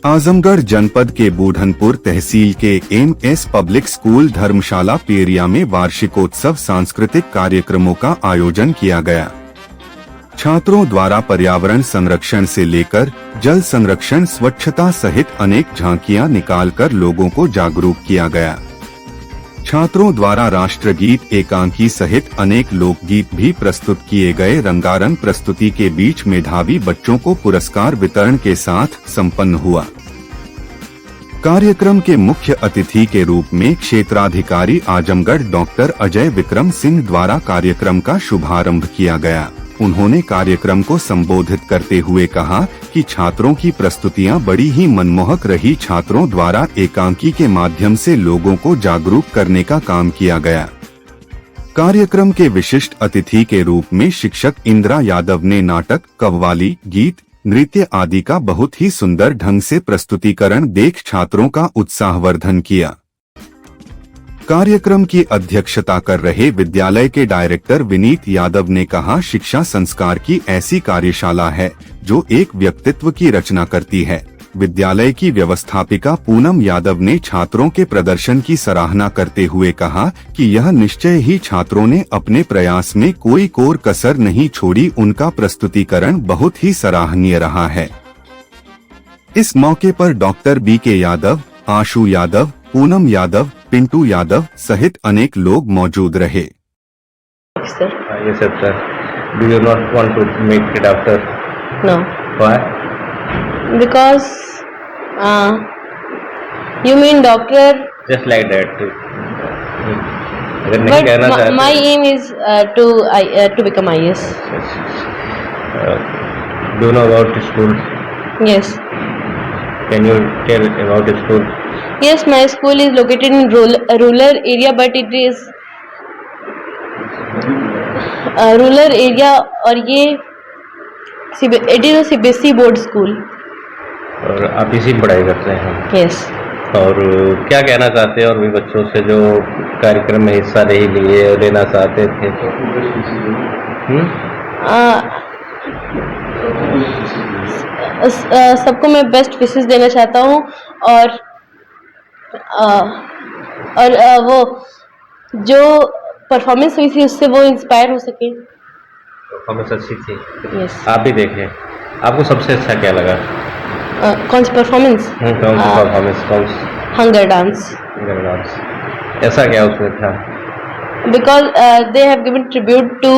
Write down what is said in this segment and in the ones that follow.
आजमगढ़ जनपद के बूढ़नपुर तहसील के एम.एस. पब्लिक स्कूल धर्मशाला पेरिया में वार्षिकोत्सव सांस्कृतिक कार्यक्रमों का आयोजन किया गया। छात्रों द्वारा पर्यावरण संरक्षण से लेकर जल संरक्षण, स्वच्छता सहित अनेक झांकियां निकालकर लोगों को जागरूक किया गया। छात्रों द्वारा राष्ट्रगीत, एकांकी सहित अनेक लोकगीत भी प्रस्तुत किए गए। रंगारंग प्रस्तुति के बीच मेधावी बच्चों को पुरस्कार वितरण के साथ संपन्न हुआ। कार्यक्रम के मुख्य अतिथि के रूप में क्षेत्राधिकारी आजमगढ़ डॉक्टर अजय विक्रम सिंह द्वारा कार्यक्रम का शुभारंभ किया गया। उन्होंने कार्यक्रम को संबोधित करते हुए कहा कि छात्रों की प्रस्तुतियां बड़ी ही मनमोहक रही। छात्रों द्वारा एकांकी के माध्यम से लोगों को जागरूक करने का काम किया गया। कार्यक्रम के विशिष्ट अतिथि के रूप में शिक्षक इंदिरा यादव ने नाटक, कव्वाली, गीत, नृत्य आदि का बहुत ही सुंदर ढंग से प्रस्तुतिकरण देख छात्रों का उत्साहवर्धन किया। कार्यक्रम की अध्यक्षता कर रहे विद्यालय के डायरेक्टर विनीत यादव ने कहा, शिक्षा संस्कार की ऐसी कार्यशाला है जो एक व्यक्तित्व की रचना करती है। विद्यालय की व्यवस्थापिका पूनम यादव ने छात्रों के प्रदर्शन की सराहना करते हुए कहा कि यह निश्चय ही छात्रों ने अपने प्रयास में कोई कोर कसर नहीं छोड़ी। उनका प्रस्तुतिकरण बहुत ही सराहनीय रहा है। इस मौके पर डॉक्टर बी.के. यादव, आशु यादव, पूनम यादव, पिंटू यादव सहित अनेक लोग मौजूद रहे। Yes, sir. Do you not want to make a doctor? No. Why? Because you mean doctor? Just like that. अगर नहीं But कहना चाहते my aim is to become IAS. Do you know about the school? Yes. Can you tell about the school? Yes, my school is located in rural area, but it is rural area और ये it is a CBSE board school. और आप इसी में पढ़ाई करते हैं? Yes. और क्या कहना चाहते हैं और भी बच्चों से जो कार्यक्रम में हिस्सा नहीं लिए और लेना चाहते थे? सबको मैं बेस्ट विशेस देना चाहता हूँ और वो जो परफॉर्मेंस हुई थी उससे वो इंस्पायर हो सके। परफॉर्मेंस अच्छी थी। Yes. आप भी देखें, आपको सबसे अच्छा क्या लगा? कौन सी परफॉर्मेंस? कौन सी परफॉर्मेंस? कौन सी? Hunger dance. Hunger dance. ऐसा क्या उसमें था? Because they have given tribute to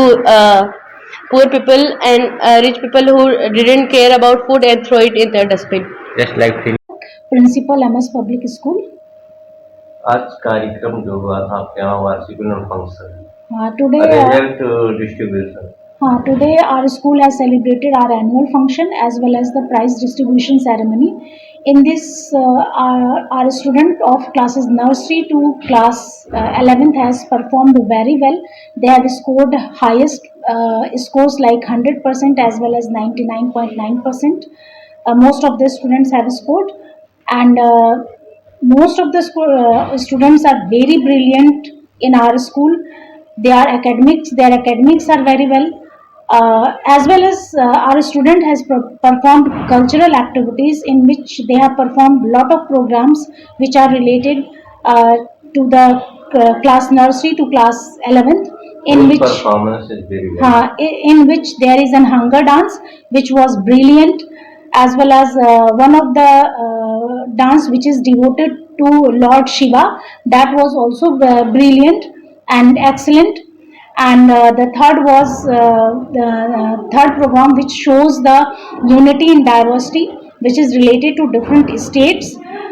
poor people and rich people who didn't care about food and throw it in the dustbin. Just like film. Principal M S. Public school. आज कार्यक्रम जो हुआ था आपके यहाँ वार्षिक function, today result distribution. Today our school has celebrated our annual function as well as the prize distribution ceremony. In this, our student of classes nursery to class 11th has performed very well. They have scored highest scores like 100% as well as 99.9%. Most of the students have scored, and most of the students are very brilliant in our school. Their academics are very well. As well as our student has performed cultural activities in which they have performed lot of programs which are related to the class nursery to class 11th, in which performance is very well. In which there is an hunger dance which was brilliant, as well as one of the dance which is devoted to Lord Shiva, that was also brilliant and excellent. And the third was the third program which shows the unity in diversity, which is related to different states.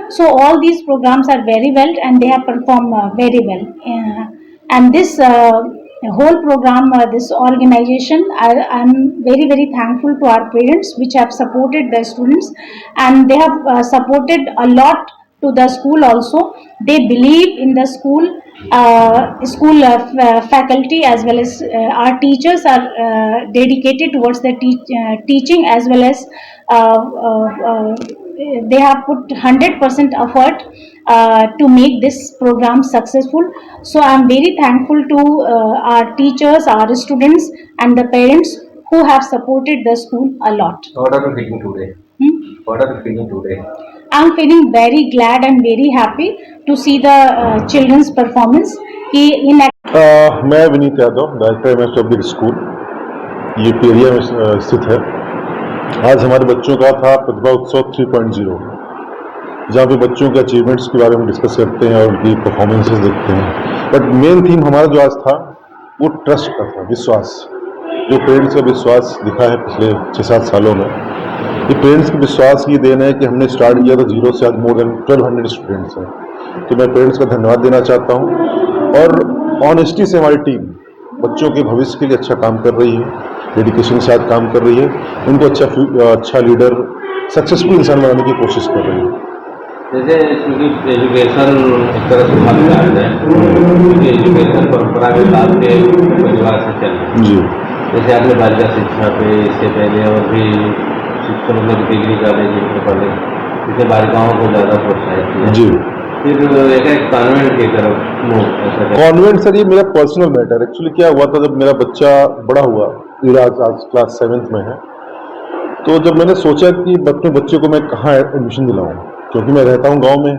So all these programs are very well and they have performed very well. And this whole program, this organization, I am very, very thankful to our parents which have supported the students, and they have supported a lot to the school also. They believe in the school. Faculty as well as our teachers are dedicated towards the teaching, as well as they have put 100% effort to make this program successful. So I am very thankful to our teachers, our students and the parents who have supported the school a lot. What are you feeling today? What are you feeling today? I'm feeling very glad and very happy to see the children's performance. कि in मैं Vineet Yadav, director MS public school, ये पेरिया में स्थित है। आज हमारे बच्चों का था प्रतिभा उत्सव 3.0, जहाँ पे बच्चों के अचीवमेंट्स के बारे में डिस्कस करते हैं और उनकी परफॉर्मेंसेस देखते हैं। बट मेन थीम हमारा जो आज था वो ट्रस्ट का था, विश्वास। जो पेरेंट्स का विश्वास दिखा है पिछले 6-7 सालों में, ये पेरेंट्स का विश्वास ये देना है कि हमने स्टार्ट किया था जीरो से, आज मोर देन 1200 स्टूडेंट्स हैं। तो मैं पेरेंट्स का धन्यवाद देना चाहता हूँ। और ऑनेस्टी से हमारी टीम बच्चों के भविष्य के लिए अच्छा काम कर रही है, डेडिकेशन के साथ काम कर रही है, उनको अच्छा लीडर, सक्सेसफुल इंसान बनाने की कोशिश कर रही है। जैसे क्योंकि एजुकेशन एक तरह से मत है, क्योंकि एजुकेशन परंपरा के साथ के परिवार से चल रही है। जी, जैसे आपने बालिका शिक्षा पे इससे पहले और भी शिक्षा मतलब डिग्री कॉलेज से पहले इससे बालिकाओं को ज़्यादा प्रोत्साहित किया। जी। फिर एक कॉन्वेंट की तरफ ऐसा कॉन्वेंट सर, ये मेरा पर्सनल मैटर। एक्चुअली क्या हुआ था, जब मेरा बच्चा बड़ा हुआ, आज क्लास 7th में है, तो जब मैंने सोचा कि अपने बच्चे को मैं कहाँ एडमिशन दिलाऊं, क्योंकि मैं रहता हूँ गांव में,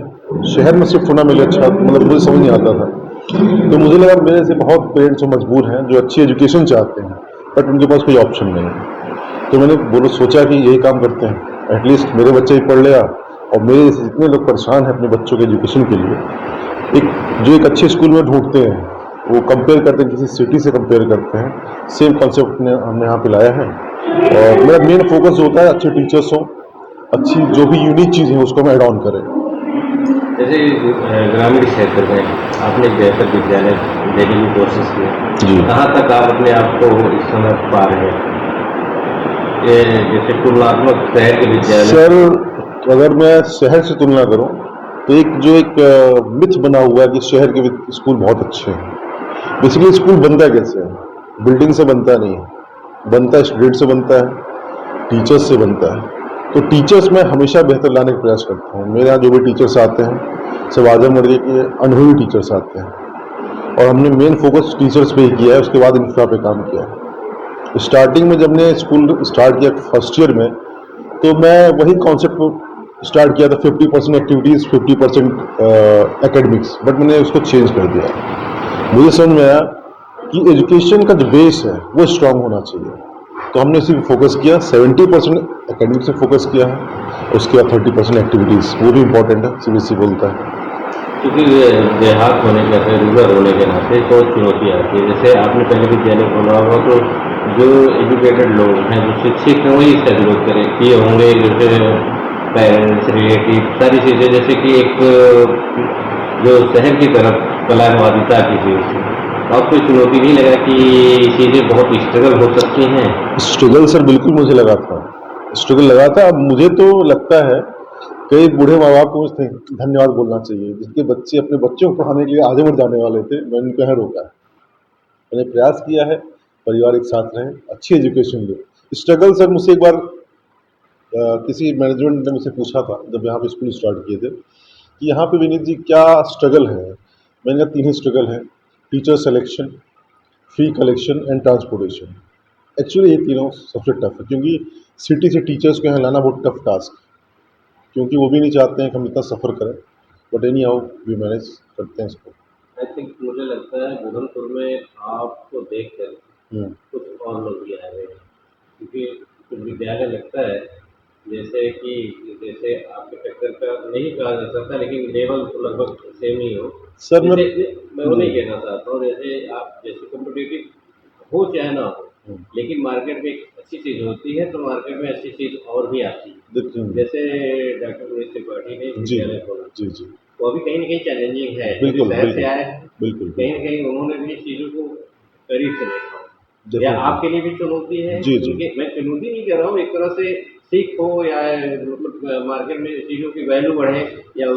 शहर में शिफ्ट होना मेरे अच्छा मतलब मुझे समझ नहीं आता था। तो मुझे लगा मेरे से बहुत पेरेंट्स मजबूर हैं जो अच्छी एजुकेशन चाहते हैं, बट उनके पास कोई ऑप्शन नहीं है। तो मैंने सोचा कि यही काम करते हैं, एटलीस्ट मेरे बच्चे ही पढ़ लिया और मेरे जैसे जितने लोग परेशान हैं अपने बच्चों के एजुकेशन के लिए, एक अच्छे स्कूल में ढूंढते हैं, वो कंपेयर करते हैं, किसी सिटी से कंपेयर करते हैं। सेम कॉन्सेप्ट हमने यहाँ पे लाया है। और मेरा मेन फोकस होता है अच्छे टीचर्स हों, अच्छी जो भी यूनिक चीज़ है उसको हम एड ऑन करें। जैसे ग्रामीण क्षेत्र में आपने बेहतर विद्यालय देने की कोशिश की, जी। कहाँ तक आप अपने आप को इस समय पा रहे हैं? ये जैसे तुलनात्मक शहर के विद्यालय। सर, अगर मैं शहर से तुलना करूं तो एक मिथ बना हुआ है कि शहर के स्कूल बहुत अच्छे हैं। बेसिकली स्कूल बनता कैसे है? बिल्डिंग से बनता नहीं है, बनता है स्टूडेंट से, बनता है टीचर्स से बनता है। तो टीचर्स मैं हमेशा बेहतर लाने का प्रयास करता हूँ। मेरे यहाँ जो भी टीचर्स आते हैं सब आजम वर्ग के अनुभवी टीचर्स आते हैं, और हमने मेन फोकस टीचर्स पे ही किया है, उसके बाद इंफ्रा पे काम किया है। स्टार्टिंग में जब मैंने स्कूल स्टार्ट किया फर्स्ट ईयर में, तो मैं वही कॉन्सेप्ट स्टार्ट किया था, 50% एक्टिविटीज़ 50% एकेडमिक्स, बट मैंने उसको चेंज कर दिया। मुझे समझ में आया कि एजुकेशन का जो बेस है वो स्ट्रांग होना चाहिए, तो हमने इसी पे फोकस किया। 70% एकेडमिक्स से फोकस किया है, उसके बाद 30% एक्टिविटीज़, वो भी इम्पोर्टेंट है, सीबीएसई बोलता है। क्योंकि देहात होने के नाते, रूरल होने के नाते बहुत चुनौती आती है। जैसे आपने पहले विद्यालय खोला होगा, तो जो एजुकेटेड लोग हैं, जो शिक्षित हैं, वही इसका विरोध करें किए होंगे, जैसे पेरेंट्स, रिलेटिव, सारी चीज़ें। जैसे कि एक जो शहर की तरफ कलावादिता की थी, आपको चुनौती नहीं लगा कि चीज़ें बहुत स्ट्रगल हो सकती हैं? स्ट्रगल सर बिल्कुल मुझे लगा था, स्ट्रगल लगा था। अब मुझे तो लगता है कई बूढ़े माँ बाप को धन्यवाद बोलना चाहिए, जिनके बच्चे अपने बच्चों को पढ़ाने के लिए आगे बढ़ जाने वाले थे, मैंने उनको यहाँ रोका है। मैंने प्रयास किया है परिवार एक साथ रहे, अच्छी एजुकेशन ले। स्ट्रगल सर, मुझसे एक बार किसी मैनेजमेंट ने मुझसे पूछा था जब यहाँ पे स्कूल स्टार्ट किए थे कि यहाँ पे विनीत जी क्या स्ट्रगल है। मैंने कहा 3 ही स्ट्रगल है, teacher selection, fee collection and transportation. Actually ये तीनों सबसे टफ है, क्योंकि सिटी से टीचर्स को यहाँ लाना बहुत टफ टास्क, क्योंकि वो भी नहीं चाहते हैं कि हम इतना सफ़र करें, but anyhow we manage करते हैं इसको। आई थिंक मुझे लगता है बुरहानपुर में आपको देख कर कुछ और लोग भी आ रहे हैं, क्योंकि कुछ विद्यालय लगता है जैसे आपके टक्कर का नहीं कहा जा सकता, लेकिन लेवल तो लगभग सेम ही हो। सर मैं वो नहीं कहना चाहता हूँ, जैसे कॉम्पिटिटिव हो चाहे ना हो, लेकिन मार्केट में एक अच्छी चीज़ होती है, तो मार्केट में अच्छी चीज़ और भी आती है। जैसे डॉक्टर पुनीत त्रिपाठी ने विद्यालय खोला, जी जी, वो अभी कहीं ना कहीं चैलेंजिंग है, बिल्कुल, शहर से आए, बिल्कुल, कहीं ना कहीं उन्होंने भी चीज़ों को करीब से देखा, या Definitely. आपके लिए भी चुनौती है? जी, जी। मैं चुनौती नहीं कह रहा हूँ, एक तरह से सीख हो, या मतलब मार्केट में चीज़ों की वैल्यू बढ़े, या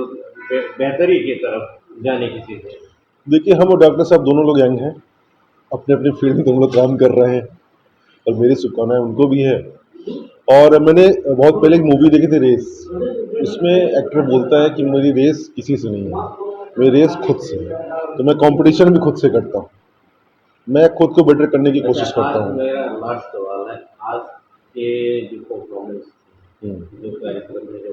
बेहतरी की तरफ जाने की चीज़ है। देखिए, हम और डॉक्टर साहब दोनों लोग यंग हैं, अपने अपने फील्ड में दोनों लोग काम कर रहे हैं, और मेरी शुभकामनाएं उनको भी है। और मैंने बहुत पहले एक मूवी देखी थी, रेस। उसमें एक्टर बोलता है कि मेरी रेस किसी से नहीं है, मेरी रेस खुद से है। तो मैं कंपटीशन भी खुद से करता हूँ, मैं खुद को बेटर करने की कोशिश करता आज हूँ। मेरा लास्ट सवाल है, आज के जो परफॉर्मेंस, जो कार्यक्रम है,